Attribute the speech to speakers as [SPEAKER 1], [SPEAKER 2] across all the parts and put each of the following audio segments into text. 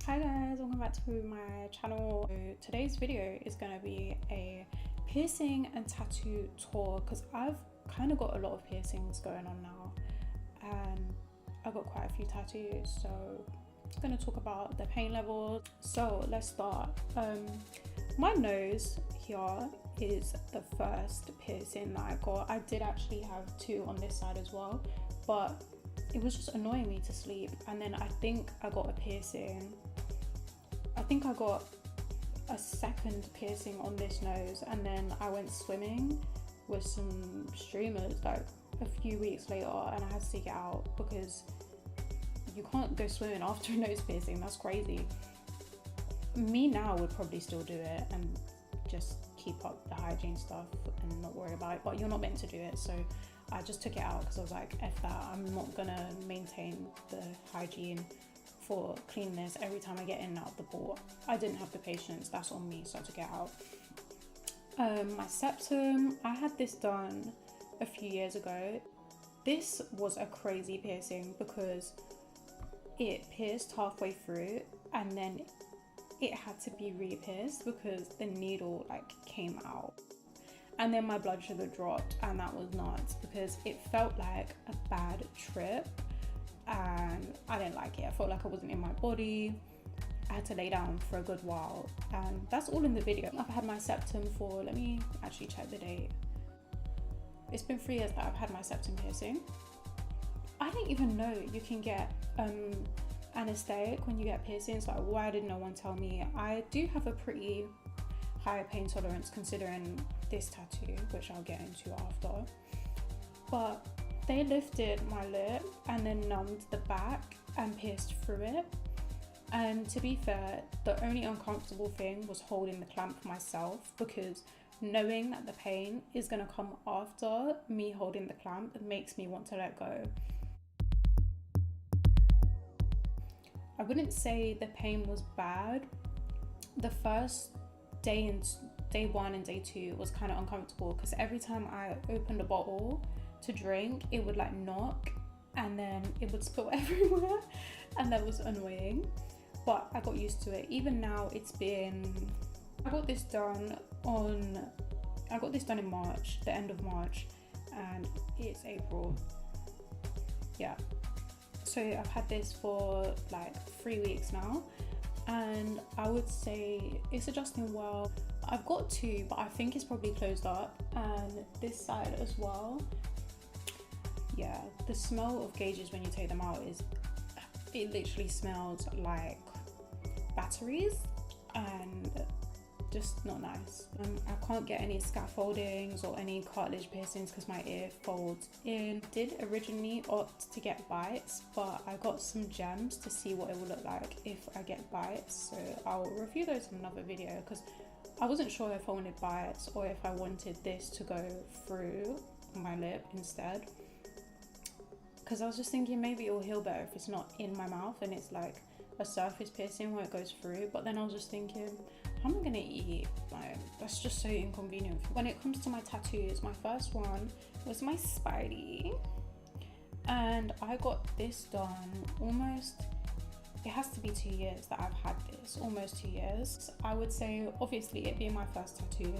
[SPEAKER 1] Hi guys, welcome back to my channel. So today's video is going to be a piercing and tattoo tour because I've kind of got a lot of piercings going on now and I've got quite a few tattoos, so I'm going to talk about the pain levels. So let's start. My nose here is the first piercing that I got. I did actually have two on this side as well, but it was just annoying me to sleep. And then I think I got a piercing. I think I got a second piercing on this nose, and then I went swimming with some streamers like a few weeks later, and I had to take it out because you can't go swimming after a nose piercing. That's crazy. Me now would probably still do it and just keep up the hygiene stuff and not worry about it, but you're not meant to do it, so I just took it out because I was like, F that, I'm not gonna maintain the hygiene for cleaning this every time I get in and out of the pool. I didn't have the patience, that's on me, so I took it out. My septum, I had this done a few years ago. This was a crazy piercing because it pierced halfway through and then it had to be re-pierced because the needle like came out. And then my blood sugar dropped, and that was nuts because it felt like a bad trip and I didn't like it. I felt like I wasn't in my body. I had to lay down for a good while, and that's all in the video. I've had my septum for, let me actually check the date. It's been 3 years that I've had my septum piercing. I didn't even know you can get anesthetic when you get piercings. Like, why did no one tell me? I do have a pretty high pain tolerance considering this tattoo, which I'll get into after, but they lifted my lip and then numbed the back and pierced through it. And to be fair, the only uncomfortable thing was holding the clamp myself, because knowing that the pain is going to come after me holding the clamp, it makes me want to let go. I wouldn't say the pain was bad. The first day 1 and day 2 was kind of uncomfortable because every time I opened a bottle to drink, it would like knock and then it would spill everywhere, and that was annoying, but I got used to it. Even now, I got this done in March, the end of March, and it's April. Yeah, so I've had this for like 3 weeks now, and I would say it's adjusting well. I've got 2, but I think it's probably closed up, and this side as well. Yeah, the smell of gauges when you take them out it literally smells like batteries and just not nice. I can't get any scaffoldings or any cartilage piercings because my ear folds in. Did originally opt to get bites, but I got some gems to see what it will look like if I get bites, so I'll review those in another video because I wasn't sure if I wanted bites or if I wanted this to go through my lip instead, because I was just thinking maybe it will heal better if it's not in my mouth and it's like a surface piercing where it goes through. But then I was just thinking, how am I gonna eat? Like, that's just so inconvenient. When it comes to my tattoos, my first one was my Spidey, and I got this done almost, it has to be 2 years that I've had this, almost 2 years. I would say, obviously, it being my first tattoo,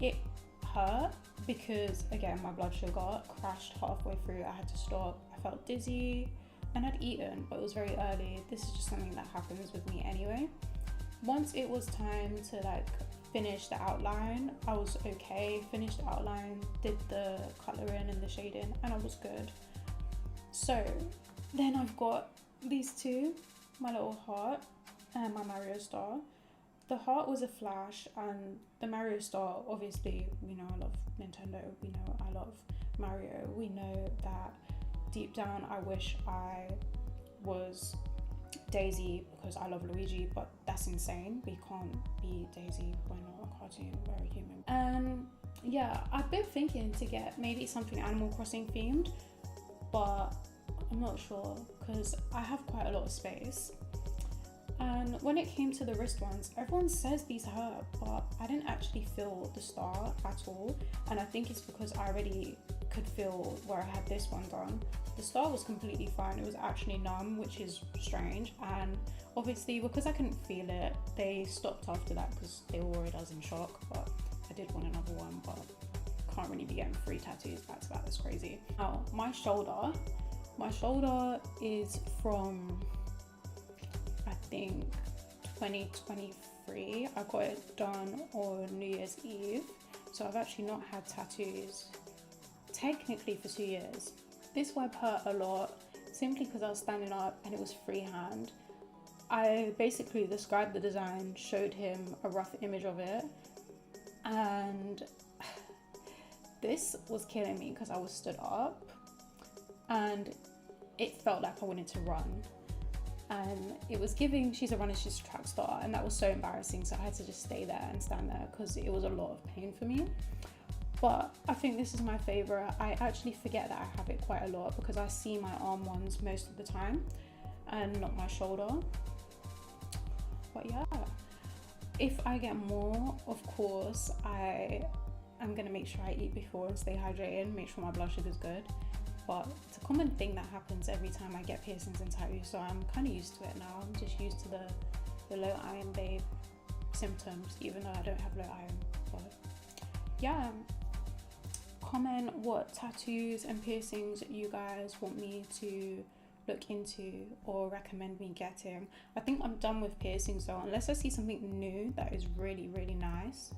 [SPEAKER 1] it hurt because, again, my blood sugar crashed halfway through. I had to stop. I felt dizzy and I'd eaten, but it was very early. This is just something that happens with me anyway. Once it was time to like finish the outline, I was okay. Finished the outline, did the colouring and the shading, and I was good. So then I've got these two, my little heart and my Mario star. The heart was a flash, and the Mario star, obviously, we know I love Nintendo, we know I love Mario, we know that deep down I wish I was Daisy because I love Luigi, but that's insane. We can't be Daisy, we're not a cartoon, we're a human. And yeah, I've been thinking to get maybe something Animal Crossing themed, but I'm not sure because I have quite a lot of space. And when it came to the wrist ones, everyone says these hurt, but I didn't actually feel the star at all. And I think it's because I already could feel where I had this one done. The start was completely fine. It was actually numb, which is strange. And obviously, because I couldn't feel it, they stopped after that because they were worried I was in shock. But I did want another one, but can't really be getting 3 tattoos back to back. That's crazy. Now, my shoulder is from, I think, 2023. I got it done on New Year's Eve. So I've actually not had tattoos technically for 2 years. This web hurt a lot simply because I was standing up and it was freehand. I basically described the design, showed him a rough image of it, and this was killing me because I was stood up and it felt like I wanted to run. And it was giving, she's a runner, she's a track star, and that was so embarrassing. So I had to just stay there and stand there because it was a lot of pain for me. But I think this is my favorite. I actually forget that I have it quite a lot because I see my arm ones most of the time and not my shoulder. But yeah, if I get more, of course, I'm gonna make sure I eat before and stay hydrated, make sure my blood sugar is good. But it's a common thing that happens every time I get piercings and tattoos, so I'm kind of used to it now. I'm just used to the low iron babe symptoms, even though I don't have low iron. But yeah, comment what tattoos and piercings you guys want me to look into or recommend me getting. I think I'm done with piercings though. Unless I see something new that is really, really nice,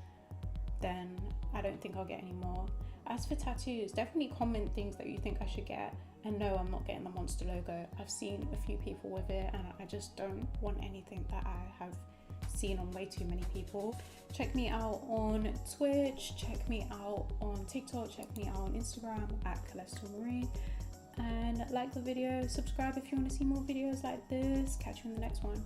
[SPEAKER 1] then I don't think I'll get any more. As for tattoos, definitely comment things that you think I should get. And no, I'm not getting the monster logo. I've seen a few people with it and I just don't want anything that I have seen on way too many people. Check me out on Twitch, check me out on TikTok, check me out on Instagram at Celestial Marine. And like the video, subscribe if you want to see more videos like this. Catch you in the next one.